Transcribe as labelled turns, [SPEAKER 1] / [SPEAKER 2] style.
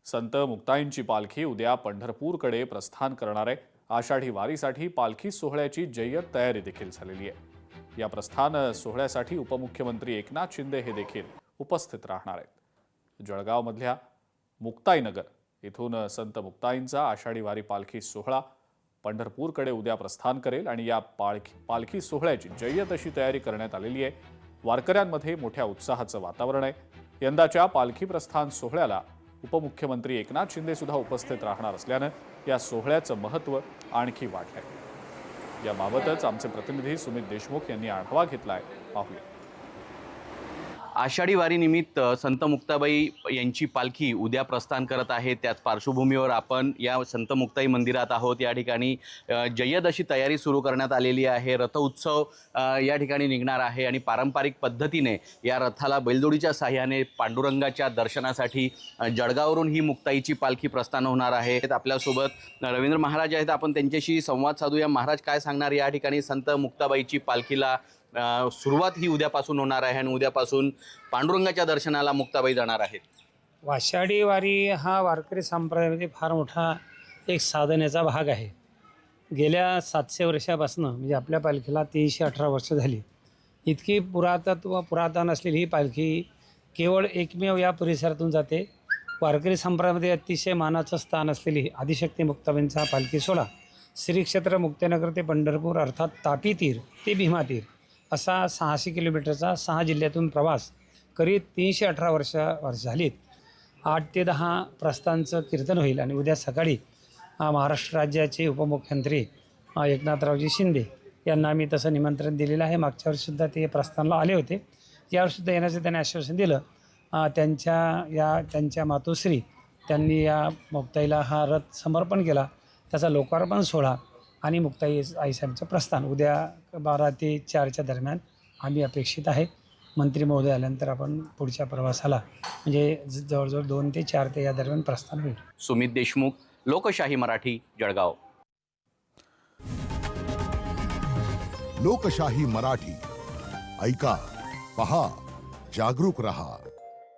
[SPEAKER 1] संत मुक्ताईंची पालखी उद्या पंढरपूरकडे प्रस्थान करणार आहे। आषाढी वारीसाठी पालखी सोहळ्याची जय्यत तयारी देखील झालेली आहे। या प्रस्थान सोहळ्यासाठी उपमुख्यमंत्री एकनाथ शिंदे हे देखील उपस्थित राहणार आहेत। जळगावमधल्या मुक्ताईनगर इथून संत मुक्ताईंचा आषाढी वारी पालखी सोहळा पंढरपूरकडे उद्या प्रस्थान करेल आणि या पालखी सोहळ्याची जय्यत अशी तयारी करण्यात आलेली आहे। वारकऱ्यांमध्ये मोठ्या उत्साहाचं वातावरण आहे। यंदाच्या पालखी प्रस्थान सोहळ्याला उपमुख्यमंत्री एकनाथ शिंदे सुद्धा उपस्थित राहणार असल्यानं या सोहळ्याचं महत्त्व आणखी वाढलंय। याबाबतच आमचे प्रतिनिधी सुमित देशमुख यांनी आढावा घेतलाय, पाहूया।
[SPEAKER 2] आषाढी वारी निमित्त संत मुक्ताबाई यांची पालखी उद्या प्रस्थान करत आहे। त्याच पार्श्वभूमीवर आपण या संत मुक्ताई मंदिरात आहोत। या ठिकाणी जय्यत अशी तयारी सुरू करण्यात आलेली आहे। रथ उत्सव या ठिकाणी निघणार आहे आणि पारंपरिक पद्धतीने या रथाला बैलजोडीच्या साहाय्याने पांडुरंगाच्या दर्शनासाठी जळगाववरून ही मुक्ताईची पालखी प्रस्थान होणार आहे। आपल्यासोबत रवींद्र महाराज आहेत, आपण त्यांच्याशी संवाद साधूया। महाराज, काय सांगणार या ठिकाणी संत मुक्ताबाईची पालखीला सुरुवात ही उद्यापासून होणार आहे आणि उद्यापासून पांडुरंगाच्या दर्शनाला मुक्ताबाई जाणार आहेत।
[SPEAKER 3] आषाढी वारी हा वारकरी संप्रदायामध्ये फार मोठा एक साधनेचा भाग आहे। गेल्या 700 वर्षापासून म्हणजे आपल्या पालखीला 318 वर्ष झाली। इतकी पुरातन असलेली ही पालखी केवळ एकमेव या परिसरातून जाते। वारकरी संप्रदायामध्ये अतिशय मानाचं स्थान असलेली आदिशक्ती मुक्ताबाईंचा पालखी सोहळा श्री क्षेत्र मुक्ताईनगर ते पंढरपूर अर्थात तापी तीर ते भीमा तीर असा 600 किलोमीटरचा 6 जिल्ह्यातून प्रवास करीत 318 वर्ष झालीत। 8 ते 10 प्रस्थानचं कीर्तन होईल आणि उद्या सकाळी महाराष्ट्र राज्याचे उपमुख्यमंत्री एकनाथरावजी शिंदे यांना आम्ही तसं निमंत्रण दिलेलं आहे। मागच्या वर्षीसुद्धा ते प्रस्थानला आले होते, यावर्षीसुद्धा येण्याचं त्यांनी आश्वासन दिलं। त्यांच्या मातोश्री त्यांनी या मुक्ताईला हा रथ समर्पण केला। त्याचा लोकार्पण सोहळा आणि मुक्ताई आईसाहेबांचं प्रस्थान उद्या 12 ते 4च्या दरम्यान आम्ही अपेक्षित आहे। मंत्री महोदय आल्यानंतर आपण पुढच्या प्रवासाला म्हणजे जवळजवळ 2 ते 4 ते या दरम्यान प्रस्थान होईल।
[SPEAKER 2] सुमित देशमुख, लोकशाही मराठी, जळगाव।
[SPEAKER 4] लोकशाही मराठी ऐका, पहा, जागरूक रहा।